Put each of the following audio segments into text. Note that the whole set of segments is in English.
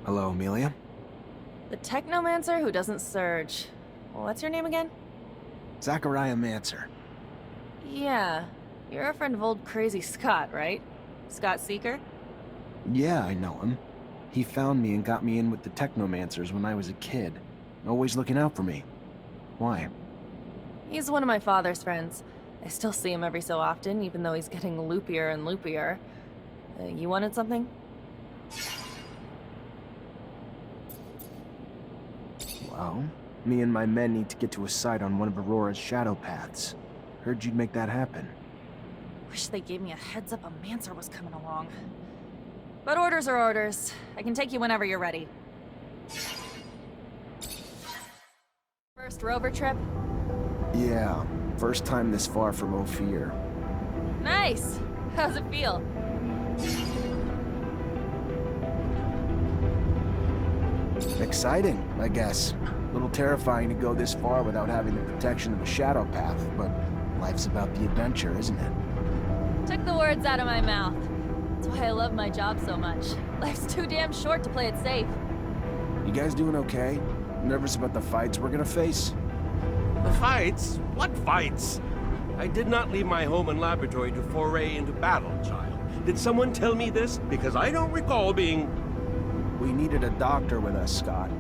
Hello, Amelia? The Technomancer who doesn't surge. What's your name again? Zachariah Mancer. Yeah, you're a friend of old crazy Scott, right? Scott Seeker? Yeah, I know him. He found me and got me in with the Technomancers when I was a kid. Always looking out for me. Why? He's one of my father's friends. I still see him every so often, even though he's getting loopier and loopier. You wanted something? Well, me and my men need to get to a site on one of Aurora's shadow paths. Heard you'd make that happen. Wish they gave me a heads up a Mancer was coming along. But orders are orders. I can take you whenever you're ready. First rover trip? Yeah, first time this far from Ophir. Nice! How's it feel? Exciting, I guess. A little terrifying to go this far without having the protection of a shadow path, but life's about the adventure, isn't it? Took the words out of my mouth. That's why I love my job so much. Life's too damn short to play it safe. You guys doing okay? Nervous about the fights we're gonna face? The fights? What fights? I did not leave my home and laboratory to foray into battle, child. Did someone tell me this? Because I don't recall being... We needed a doctor with us, Scott.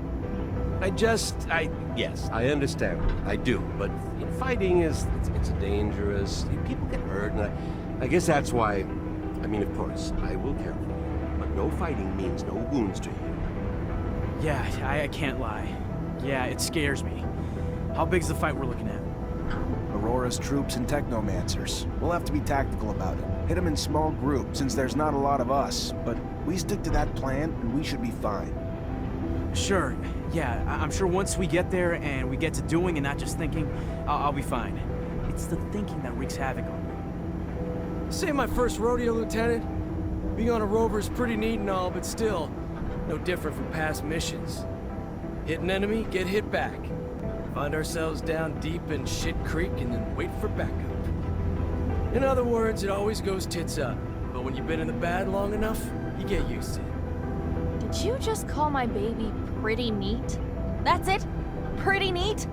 Yes, I understand. I do. But fighting it's dangerous. People get hurt, and I guess that's why... I mean, of course, I will care for you. But no fighting means no wounds to you. Yeah, I can't lie. Yeah, it scares me. How big's the fight we're looking at? Aurora's troops and Technomancers. We'll have to be tactical about it. Hit them in small groups, since there's not a lot of us. But we stick to that plan, and we should be fine. Sure, yeah, I'm sure once we get there and we get to doing and not just thinking, I'll be fine. It's the thinking that wreaks havoc on me. This ain't my first rodeo, Lieutenant. Being on a rover is pretty neat and all, but still, no different from past missions. Hit an enemy, get hit back. Find ourselves down deep in Shit Creek and then wait for backup. In other words, it always goes tits up. But when you've been in the bad long enough, you get used to it. Did you just call my baby pretty neat? That's it? Pretty neat?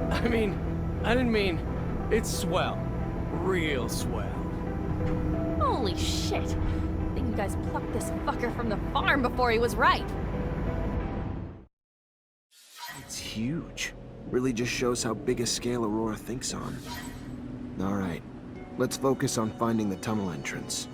I didn't mean, it's swell. Real swell. Holy shit. I think you guys plucked this fucker from the farm before he was ripe. It's huge. Really just shows how big a scale Aurora thinks on. Alright, let's focus on finding the tunnel entrance.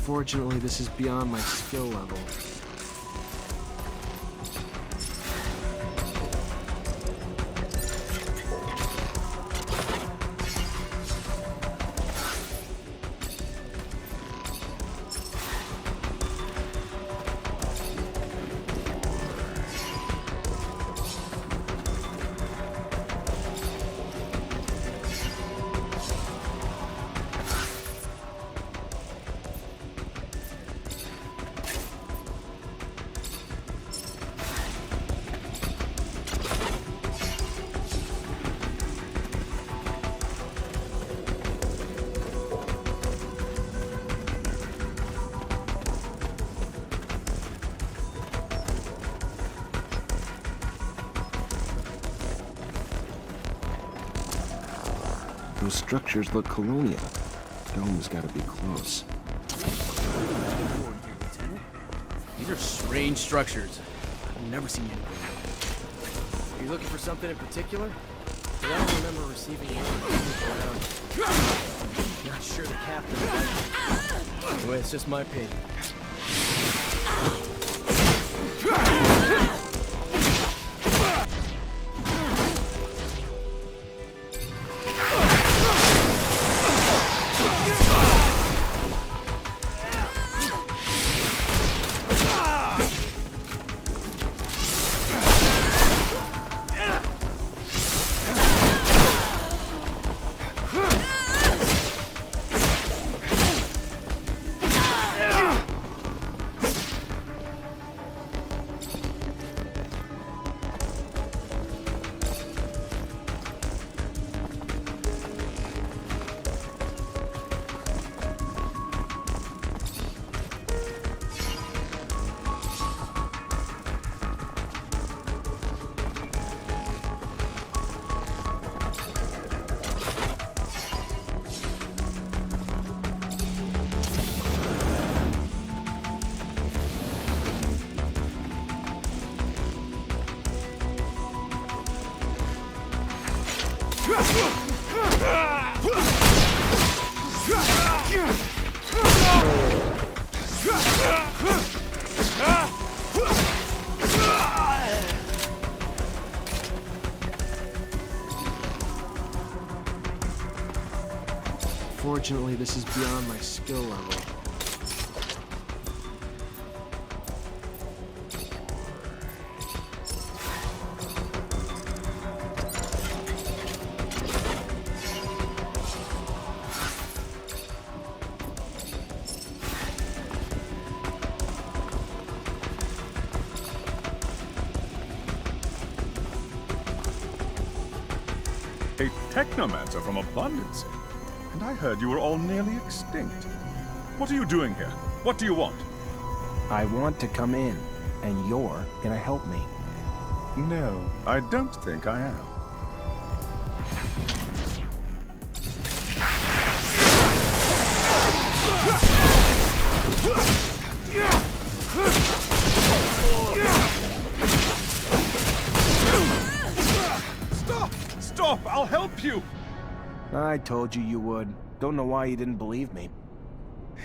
Unfortunately, this is beyond my skill level. Those structures look colonial. Dome's gotta be close. These are strange structures. I've never seen anything. Are you looking for something in particular? 'Cause I don't remember receiving anything around. Not sure the captain liked it. Anyway, it's just my opinion. Fortunately, this is beyond my skill level. A Technomancer from Abundance. And I heard you were all nearly extinct. What are you doing here? What do you want? I want to come in, and you're gonna help me. No, I don't think I am. Stop! Stop! I'll help you! I told you you would. Don't know why you didn't believe me.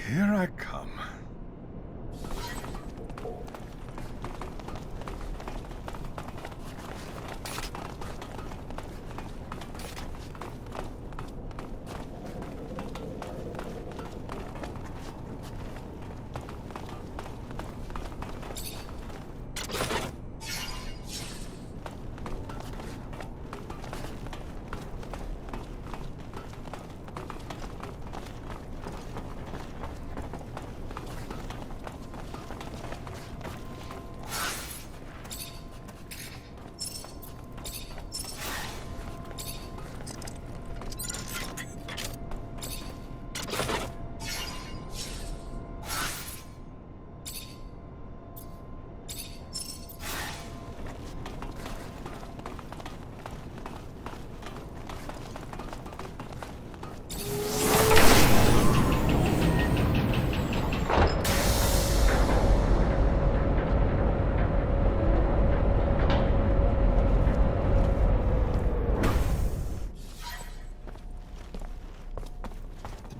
Here I come.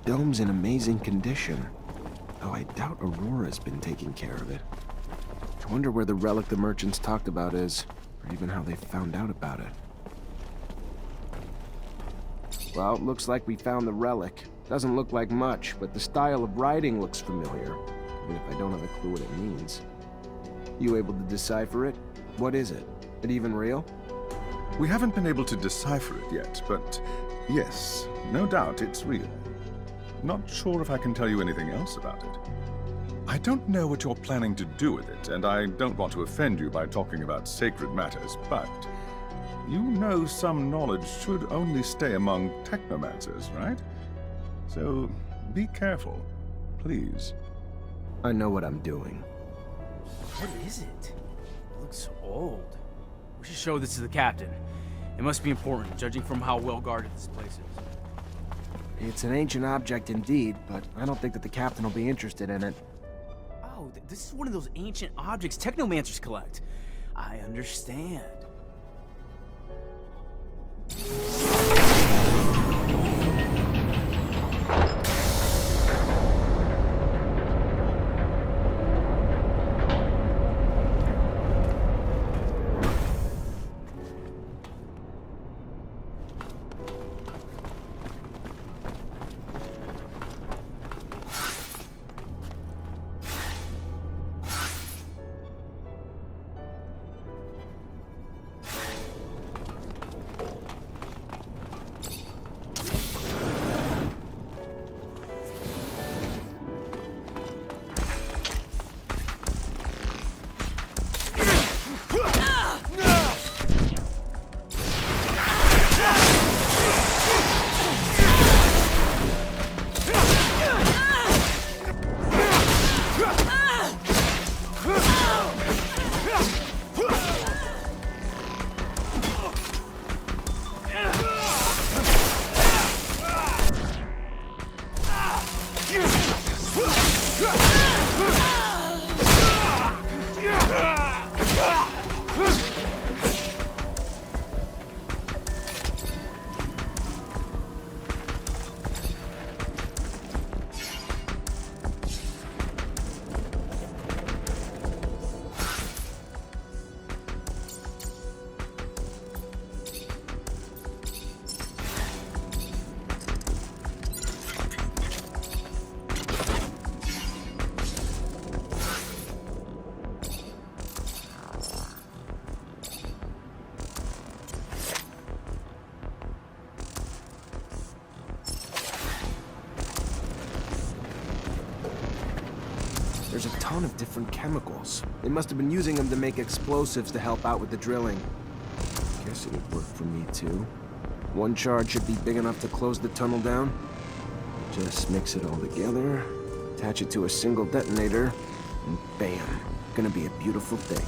Dome's in amazing condition. Though I doubt Aurora's been taking care of it. I wonder where the relic the merchants talked about is, or even how they found out about it. Well, looks like we found the relic. Doesn't look like much, but the style of writing looks familiar, even if I don't have a clue what it means. You able to decipher it? What is it? It even real? We haven't been able to decipher it yet, but yes, no doubt it's real. Not sure if I can tell you anything else about it. I don't know what you're planning to do with it, and I don't want to offend you by talking about sacred matters, but you know some knowledge should only stay among Technomancers, right? So be careful, please. I know what I'm doing. What is it? It looks old. We should show this to the captain. It must be important, judging from how well guarded this place is. It's an ancient object indeed, but I don't think that the captain will be interested in it. Oh, this is one of those ancient objects Technomancers collect. I understand. There's a ton of different chemicals. They must have been using them to make explosives to help out with the drilling. Guess it would work for me too. One charge should be big enough to close the tunnel down. Just mix it all together, attach it to a single detonator, and bam. Gonna be a beautiful thing.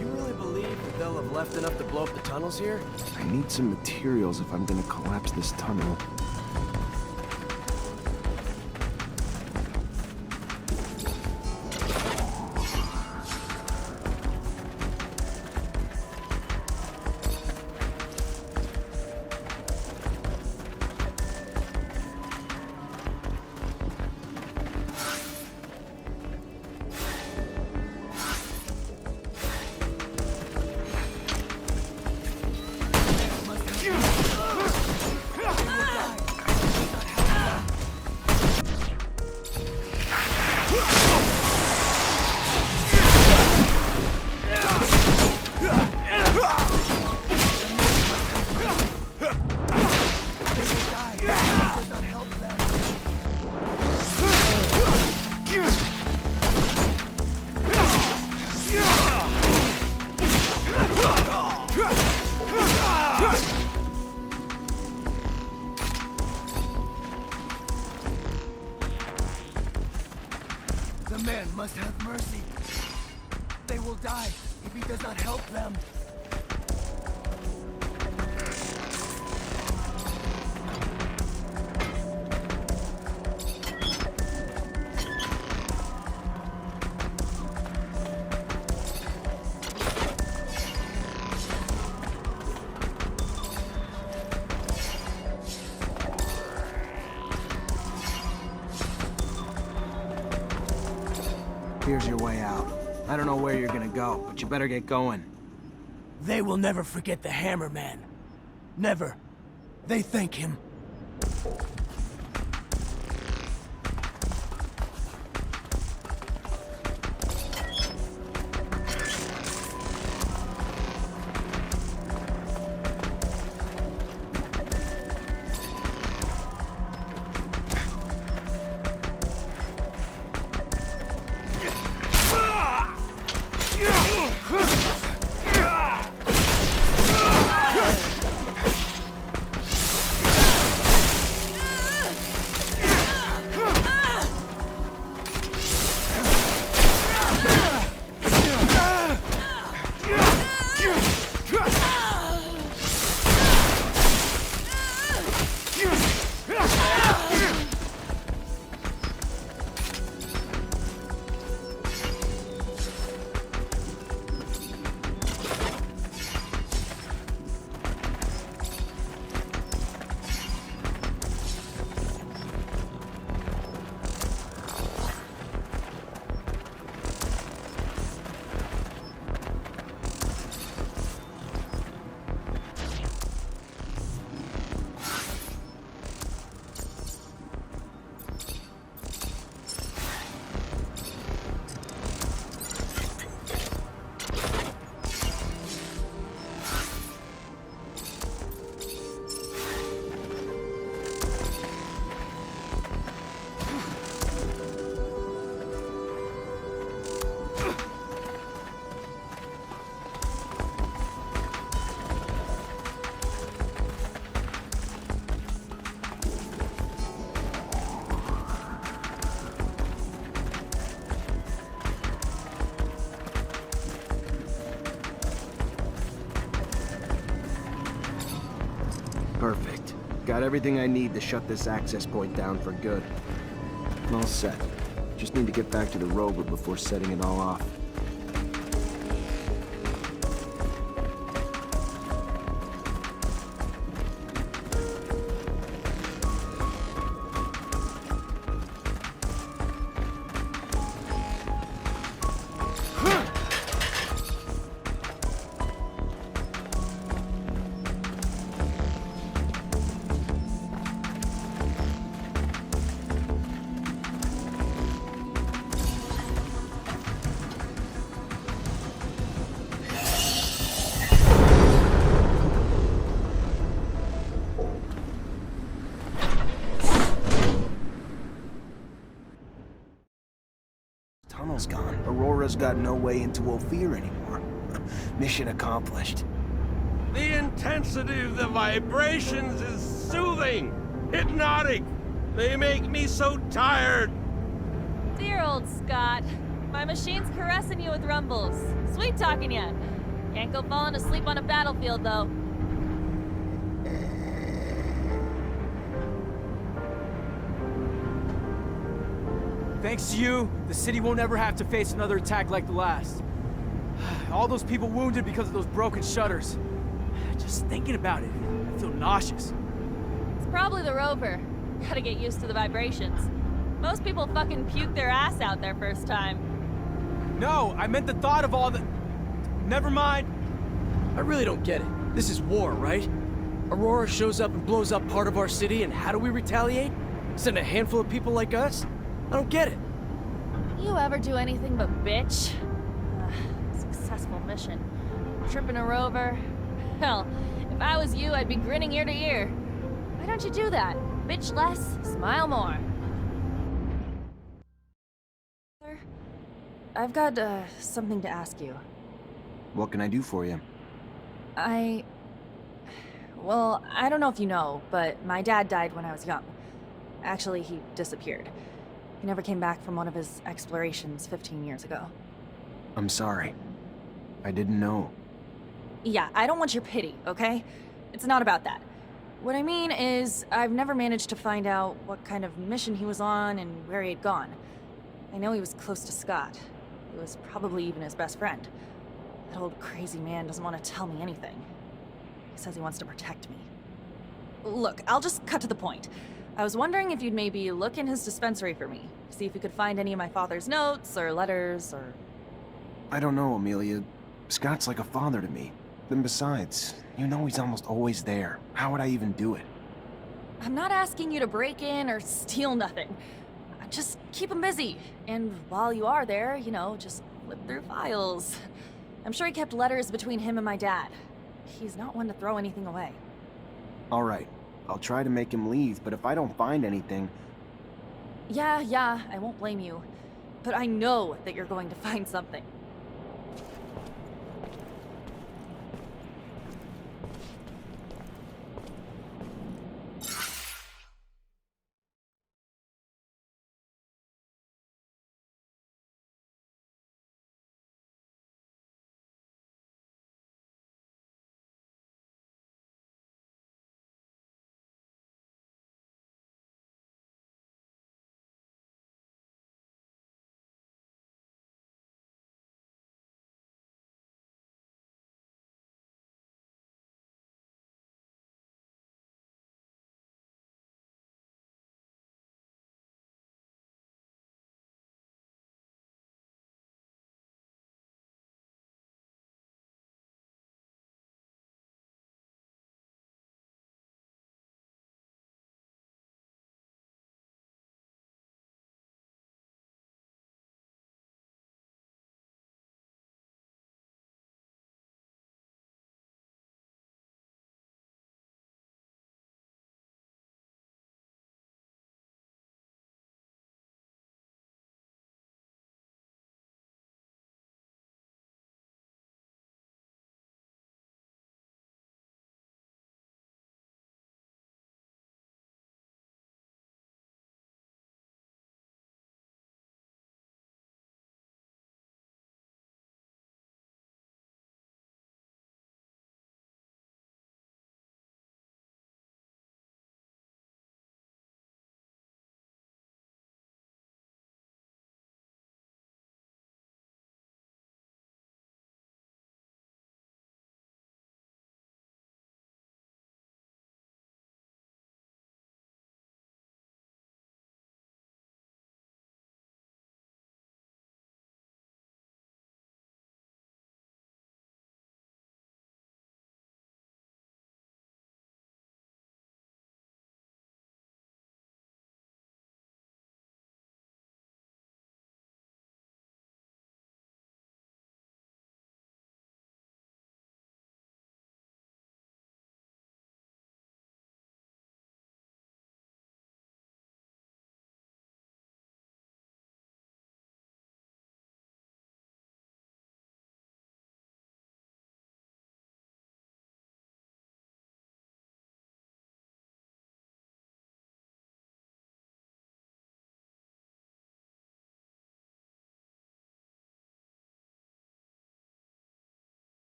You really believe that they'll have left enough to blow up the tunnels here? I need some materials if I'm gonna collapse this tunnel. The man must have mercy. They will die if he does not help them. Here's your way out. I don't know where you're gonna go, but you better get going. They will never forget the Hammer Man. Never. They thank him. Perfect. Got everything I need to shut this access point down for good. All set. Just need to get back to the rover before setting it all off. Tunnel's gone. Aurora's got no way into Ophir anymore. Mission accomplished. The intensity of the vibrations is soothing, hypnotic. They make me so tired. Dear old Scott. My machine's caressing you with rumbles. Sweet talking ya. Can't go falling asleep on a battlefield, though. Thanks to you, the city won't ever have to face another attack like the last. All those people wounded because of those broken shutters. Just thinking about it, I feel nauseous. It's probably the rover. Gotta get used to the vibrations. Most people fucking puke their ass out their first time. No, I meant the thought of all the... Never mind. I really don't get it. This is war, right? Aurora shows up and blows up part of our city, and how do we retaliate? Send a handful of people like us? I don't get it. You ever do anything but bitch? Successful mission. Tripping a rover. Hell, if I was you, I'd be grinning ear to ear. Why don't you do that? Bitch less, smile more. Sir, I've got, something to ask you. What can I do for you? Well, I don't know if you know, but my dad died when I was young. Actually, he disappeared. He never came back from one of his explorations 15 years ago. I'm sorry. I didn't know. Yeah, I don't want your pity, okay? It's not about that. What I mean is, I've never managed to find out what kind of mission he was on and where he had gone. I know he was close to Scott. He was probably even his best friend. That old crazy man doesn't want to tell me anything. He says he wants to protect me. Look, I'll just cut to the point. I was wondering if you'd maybe look in his dispensary for me, see if you could find any of my father's notes or letters or... I don't know, Amelia. Scott's like a father to me. Then besides, you know he's almost always there. How would I even do it? I'm not asking you to break in or steal nothing. Just keep him busy. And while you are there, you know, just flip through files. I'm sure he kept letters between him and my dad. He's not one to throw anything away. All right. I'll try to make him leave, but if I don't find anything... Yeah, I won't blame you. But I know that you're going to find something.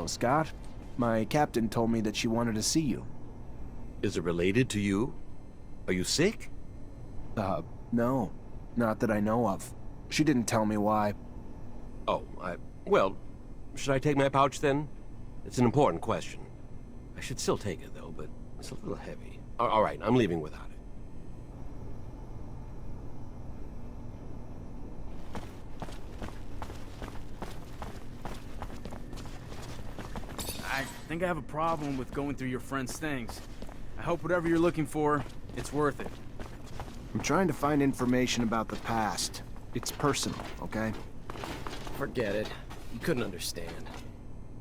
Hello, Scott. My captain told me that she wanted to see you. Is it related to you? Are you sick? No. Not that I know of. She didn't tell me why. Oh, well, should I take my pouch then? It's an important question. I should still take it though, but it's a little heavy. All right, I'm leaving without it. I think I have a problem with going through your friend's things. I hope whatever you're looking for, it's worth it. I'm trying to find information about the past. It's personal, okay? Forget it. You couldn't understand.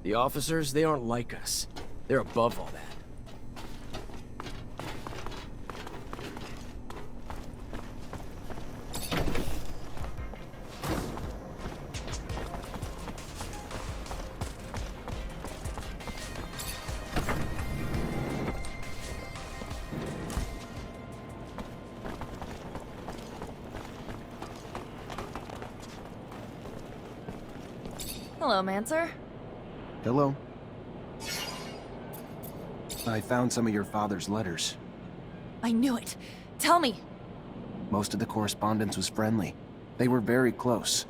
The officers, they aren't like us. They're above all that. Hello, Mancer. Hello? I found some of your father's letters. I knew it. Tell me. Most of the correspondence was friendly. They were very close.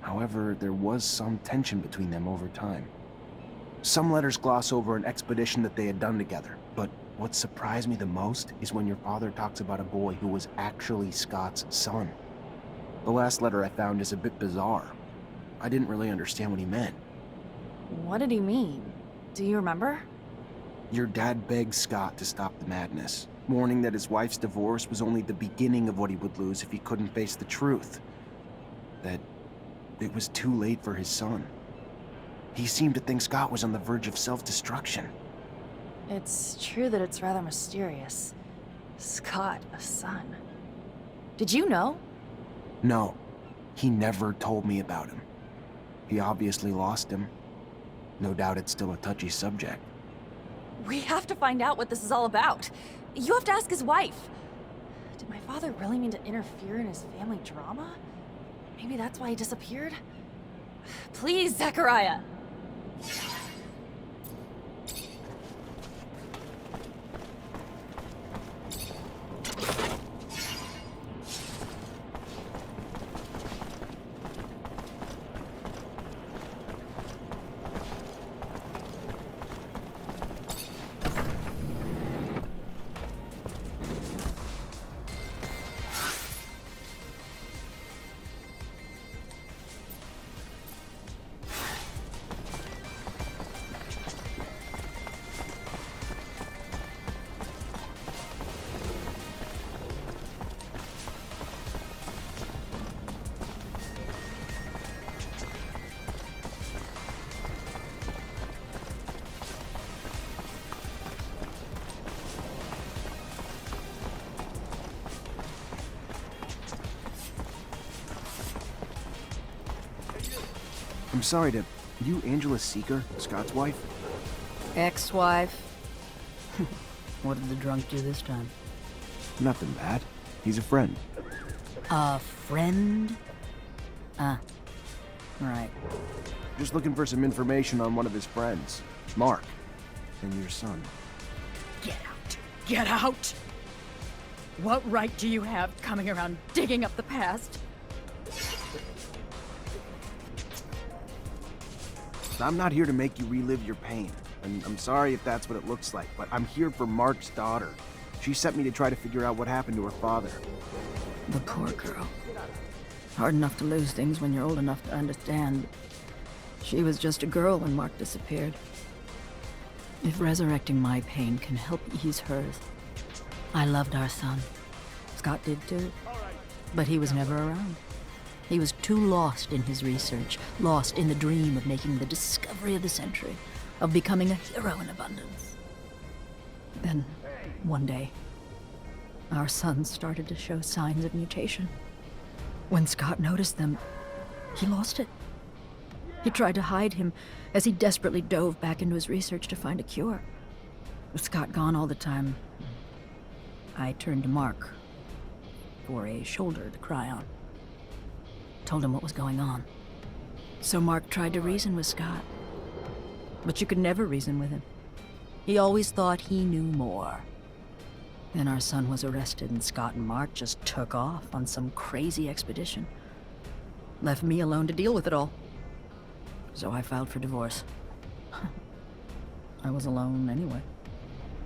However, there was some tension between them over time. Some letters gloss over an expedition that they had done together, but what surprised me the most is when your father talks about a boy who was actually Scott's son. The last letter I found is a bit bizarre. I didn't really understand what he meant. What did he mean? Do you remember? Your dad begged Scott to stop the madness, warning that his wife's divorce was only the beginning of what he would lose if he couldn't face the truth. That it was too late for his son. He seemed to think Scott was on the verge of self-destruction. It's true that it's rather mysterious. Scott, a son. Did you know? No, he never told me about him. He obviously lost him. No doubt it's still a touchy subject. We have to find out what this is all about. You have to ask his wife. Did my father really mean to interfere in his family drama? Maybe that's why he disappeared? Please, Zachariah! I'm sorry to... You Angela Seeker, Scott's wife? Ex-wife. What did the drunk do this time? Nothing bad. He's a friend. A friend? Right. Just looking for some information on one of his friends, Mark, and your son. Get out. Get out! What right do you have coming around digging up the past? I'm not here to make you relive your pain, and I'm sorry if that's what it looks like, but I'm here for Mark's daughter. She sent me to try to figure out what happened to her father. The poor girl. Hard enough to lose things when you're old enough to understand. She was just a girl when Mark disappeared. If resurrecting my pain can help ease hers. I loved our son. Scott did too. But he was never around. He was too lost in his research, lost in the dream of making the discovery of the century, of becoming a hero in abundance. Then, one day, our son started to show signs of mutation. When Scott noticed them, he lost it. He tried to hide him as he desperately dove back into his research to find a cure. With Scott gone all the time, I turned to Mark for a shoulder to cry on. Told him what was going on. So Mark tried to reason with Scott. But you could never reason with him. He always thought he knew more. Then our son was arrested and Scott and Mark just took off on some crazy expedition. Left me alone to deal with it all. So I filed for divorce. I was alone anyway.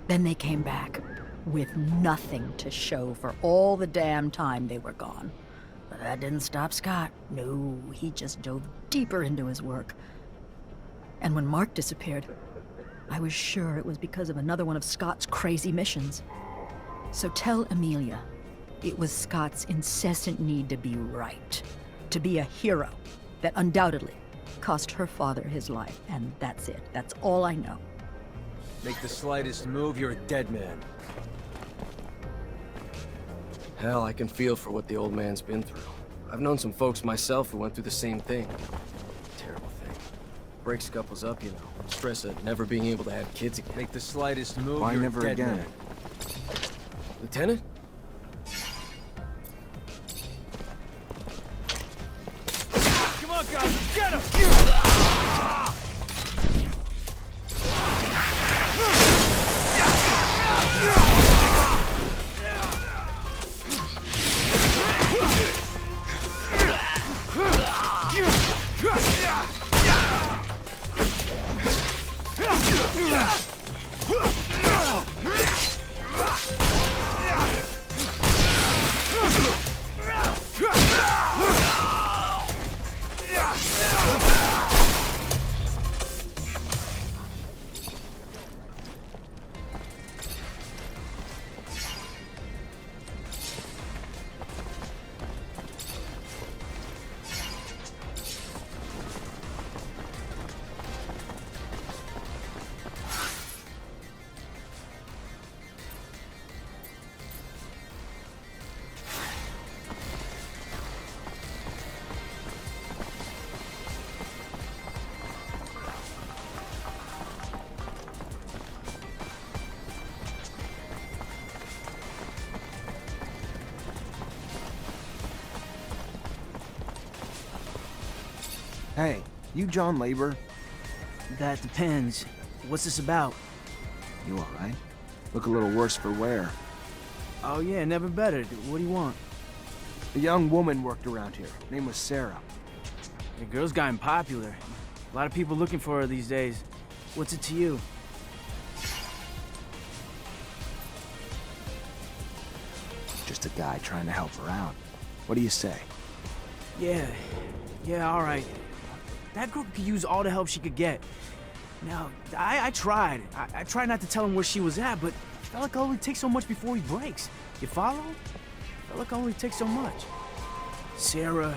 Then they came back with nothing to show for all the damn time they were gone. But that didn't stop Scott. No, he just dove deeper into his work. And when Mark disappeared, I was sure it was because of another one of Scott's crazy missions. So tell Amelia, it was Scott's incessant need to be right, to be a hero, that undoubtedly cost her father his life, and that's it. That's all I know. Make the slightest move, you're a dead man. Hell, I can feel for what the old man's been through. I've known some folks myself who went through the same thing. Terrible thing. Breaks couples up, you know. Stress at never being able to have kids again. Make the slightest move, Why you're never a dead again? man. Lieutenant? Come on, guys, get him! Hey, you John Labor? That depends. What's this about? You alright? Look a little worse for wear. Oh yeah, never better. What do you want? A young woman worked around here. Name was Sarah. The girl's gotten popular. A lot of people looking for her these days. What's it to you? Just a guy trying to help her out. What do you say? Yeah, all right. That girl could use all the help she could get. Now, I tried. I tried not to tell him where she was at, but I felt like it only takes so much before he breaks. You follow? I felt like it only takes so much. Sarah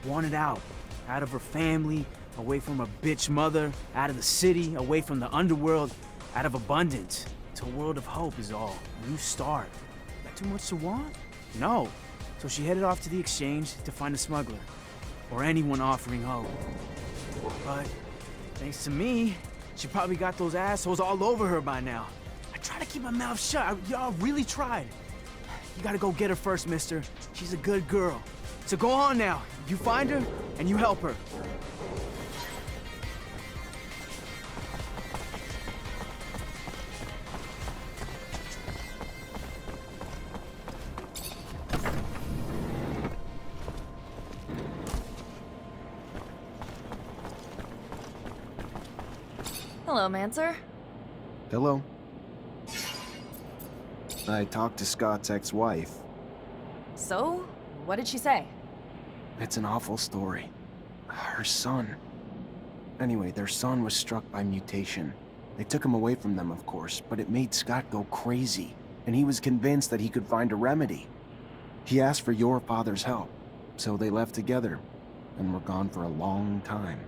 wanted out of her family, away from her bitch mother, out of the city, away from the underworld, out of abundance, to a world of hope is all. A new start. That too much to want? No. So she headed off to the exchange to find a smuggler, or anyone offering hope. But thanks to me, she probably got those assholes all over her by now. I tried to keep my mouth shut. Y'all really tried. You gotta go get her first, mister. She's a good girl. So go on now. You find her, and you help her. Hello, Mancer. Hello? I talked to Scott's ex-wife. So, what did she say? It's an awful story. Her son. Anyway, their son was struck by mutation. They took him away from them, of course, but it made Scott go crazy, and he was convinced that he could find a remedy. He asked for your father's help, so they left together, and were gone for a long time.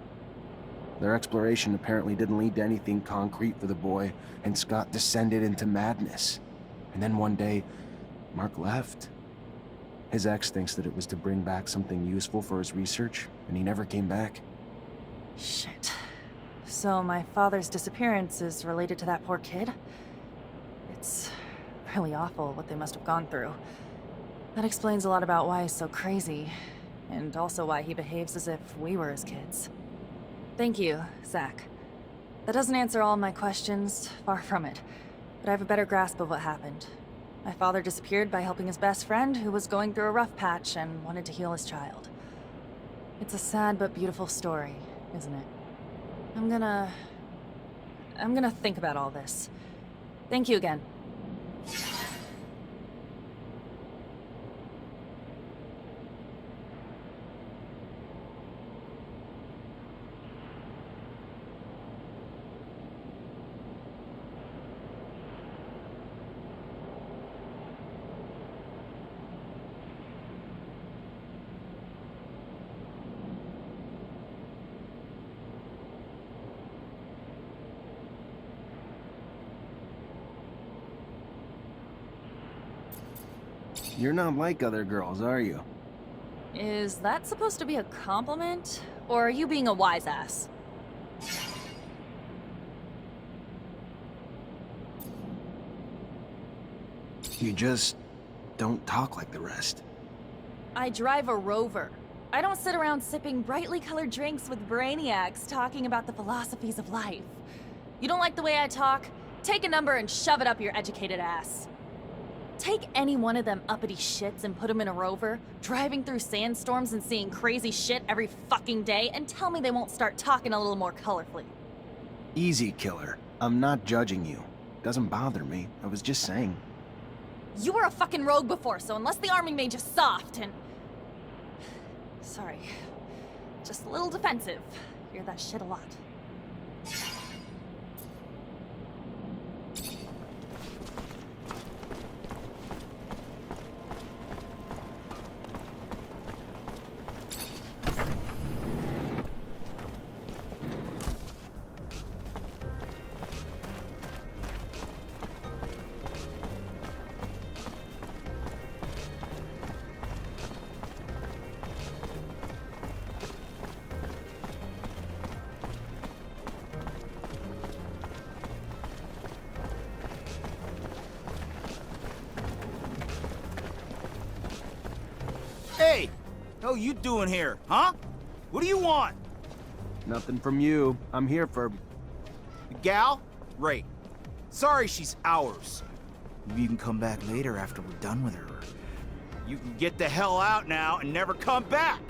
Their exploration apparently didn't lead to anything concrete for the boy, and Scott descended into madness. And then one day, Mark left. His ex thinks that it was to bring back something useful for his research, and he never came back. Shit. So my father's disappearance is related to that poor kid? It's really awful what they must have gone through. That explains a lot about why he's so crazy, and also why he behaves as if we were his kids. Thank you, Zach. That doesn't answer all my questions, far from it. But I have a better grasp of what happened. My father disappeared by helping his best friend, who was going through a rough patch and wanted to heal his child. It's a sad but beautiful story, isn't it? I'm gonna think about all this. Thank you again. You're not like other girls, are you? Is that supposed to be a compliment? Or are you being a wise ass? You just don't talk like the rest. I drive a Rover. I don't sit around sipping brightly colored drinks with brainiacs talking about the philosophies of life. You don't like the way I talk? Take a number and shove it up your educated ass. Take any one of them uppity shits and put them in a Rover, driving through sandstorms and seeing crazy shit every fucking day, and tell me they won't start talking a little more colorfully. Easy, killer. I'm not judging you. Doesn't bother me. I was just saying. You were a fucking rogue before, so unless the army made you soft and... Sorry. Just a little defensive. Hear that shit a lot. Hey! How you doing here, huh? What do you want? Nothing from you. I'm here for... The gal? Right. Sorry she's ours. Maybe you can come back later after we're done with her. You can get the hell out now and never come back!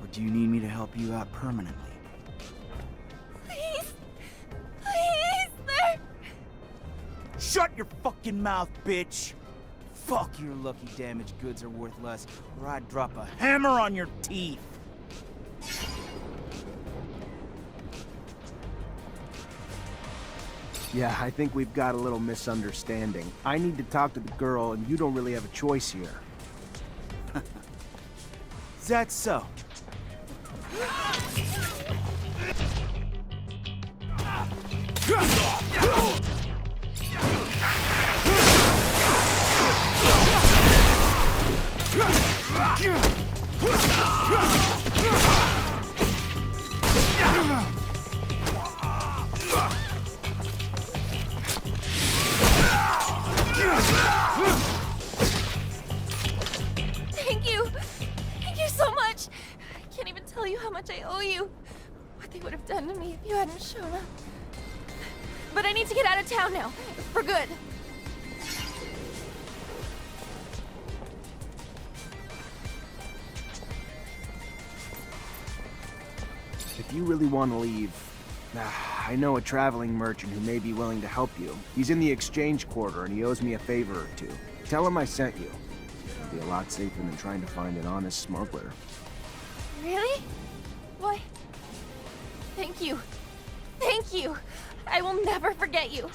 Or do you need me to help you out permanently? Please! Please! There! Shut your fucking mouth, bitch! Fuck, your lucky damaged goods are worth less, or I'd drop a hammer on your teeth! Yeah, I think we've got a little misunderstanding. I need to talk to the girl, and you don't really have a choice here. Is that so? Thank you! Thank you so much! I can't even tell you how much I owe you. What they would have done to me if you hadn't shown up. But I need to get out of town now. For good. If you really want to leave, I know a traveling merchant who may be willing to help you. He's in the exchange quarter and he owes me a favor or two. Tell him I sent you. It'll be a lot safer than trying to find an honest smuggler. Really? Why? Thank you. Thank you. I will never forget you.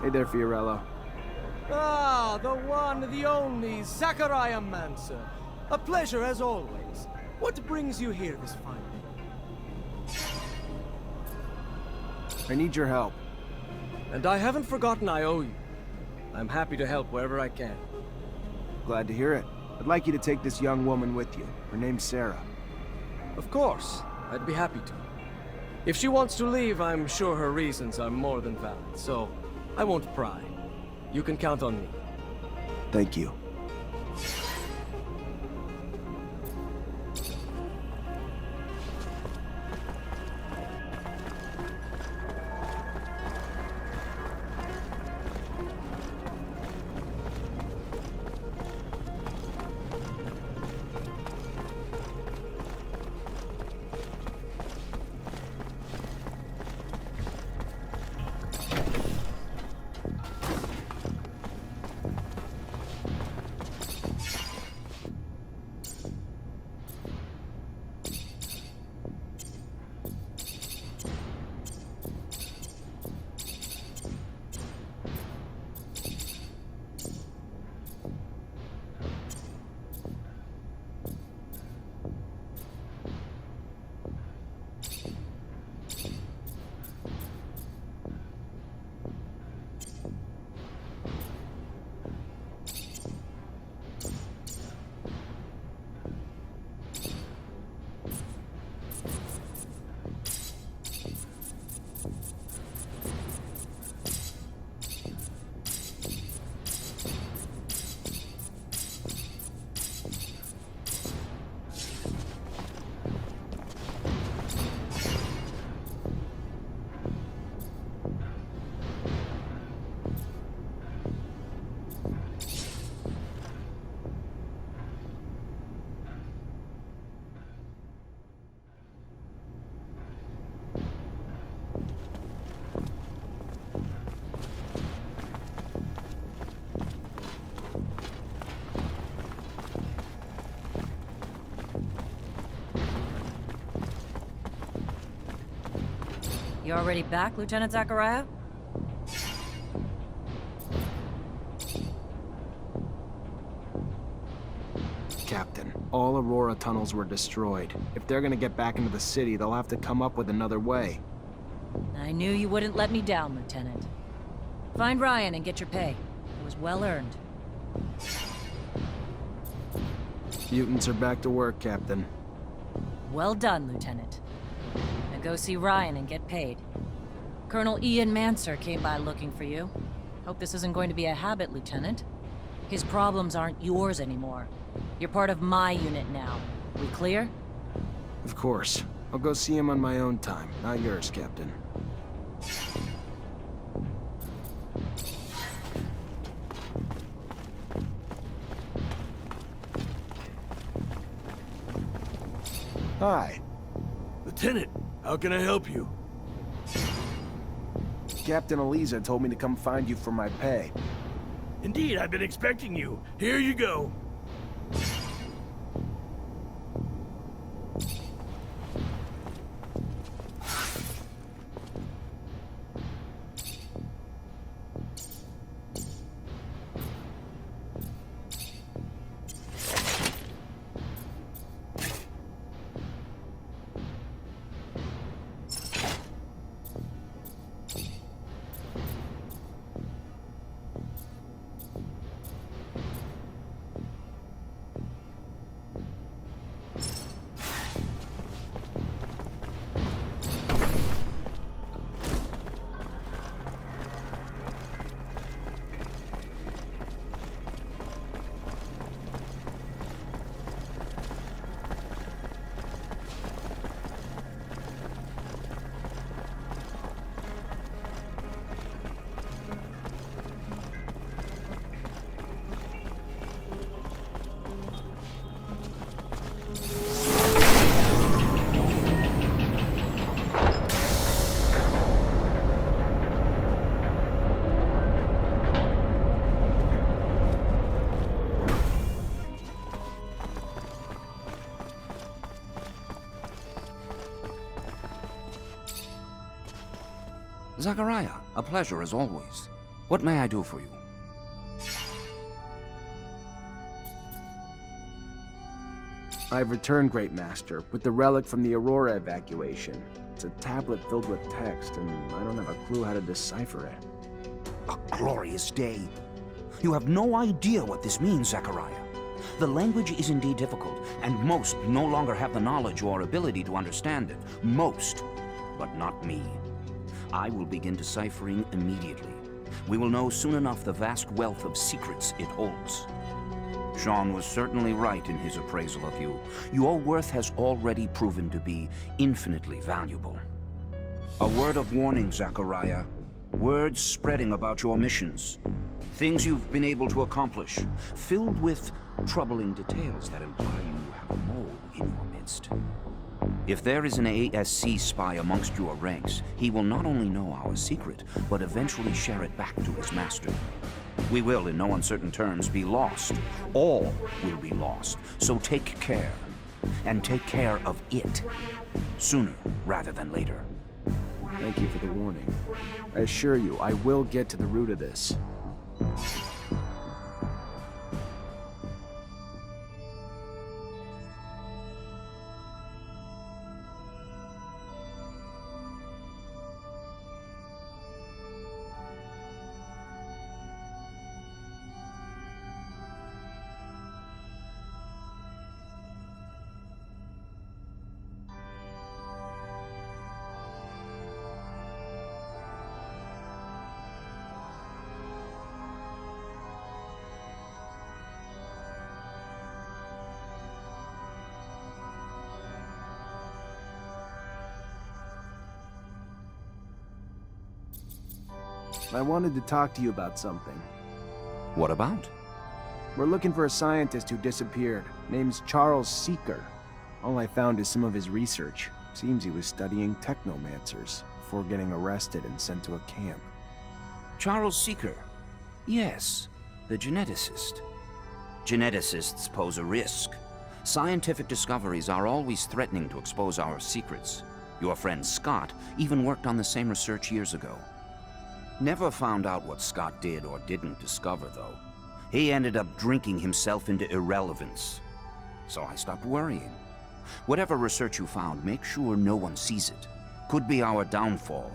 Hey there, Fiorello. Ah, the one, the only Zachariah Mancer. A pleasure as always. What brings you here this fine day? I need your help. And I haven't forgotten I owe you. I'm happy to help wherever I can. Glad to hear it. I'd like you to take this young woman with you. Her name's Sarah. Of course, I'd be happy to. If she wants to leave, I'm sure her reasons are more than valid, so I won't pry. You can count on me. Thank you. You already back, Lieutenant Zachariah? Captain, all Aurora tunnels were destroyed. If they're gonna get back into the city, they'll have to come up with another way. I knew you wouldn't let me down, Lieutenant. Find Ryan and get your pay. It was well earned. Mutants are back to work, Captain. Well done, Lieutenant. Now go see Ryan and get paid. Colonel Ian Mancer came by looking for you. Hope this isn't going to be a habit, Lieutenant. His problems aren't yours anymore. You're part of my unit now. We clear? Of course. I'll go see him on my own time, not yours, Captain. Hi. Lieutenant, how can I help you? Captain Eliza told me to come find you for my pay. Indeed, I've been expecting you. Here you go. Zachariah, a pleasure as always. What may I do for you? I've returned, Great Master, with the relic from the Aurora evacuation. It's a tablet filled with text, and I don't have a clue how to decipher it. A glorious day. You have no idea what this means, Zachariah. The language is indeed difficult, and most no longer have the knowledge or ability to understand it. Most, but not me. I will begin deciphering immediately. We will know soon enough the vast wealth of secrets it holds. Sean was certainly right in his appraisal of you. Your worth has already proven to be infinitely valuable. A word of warning, Zachariah. Words spreading about your missions. Things you've been able to accomplish, filled with troubling details that imply you have a mole in your midst. If there is an ASC spy amongst your ranks, he will not only know our secret, but eventually share it back to his master. We will, in no uncertain terms, be lost. All will be lost. So take care. And take care of it. Sooner rather than later. Thank you for the warning. I assure you, I will get to the root of this. I wanted to talk to you about something. What about? We're looking for a scientist who disappeared. Name's Charles Seeker. All I found is some of his research. Seems he was studying Technomancers before getting arrested and sent to a camp. Charles Seeker. Yes, the geneticist. Geneticists pose a risk. Scientific discoveries are always threatening to expose our secrets. Your friend Scott even worked on the same research years ago. Never found out what Scott did or didn't discover, though. He ended up drinking himself into irrelevance. So I stopped worrying. Whatever research you found, make sure no one sees it. Could be our downfall.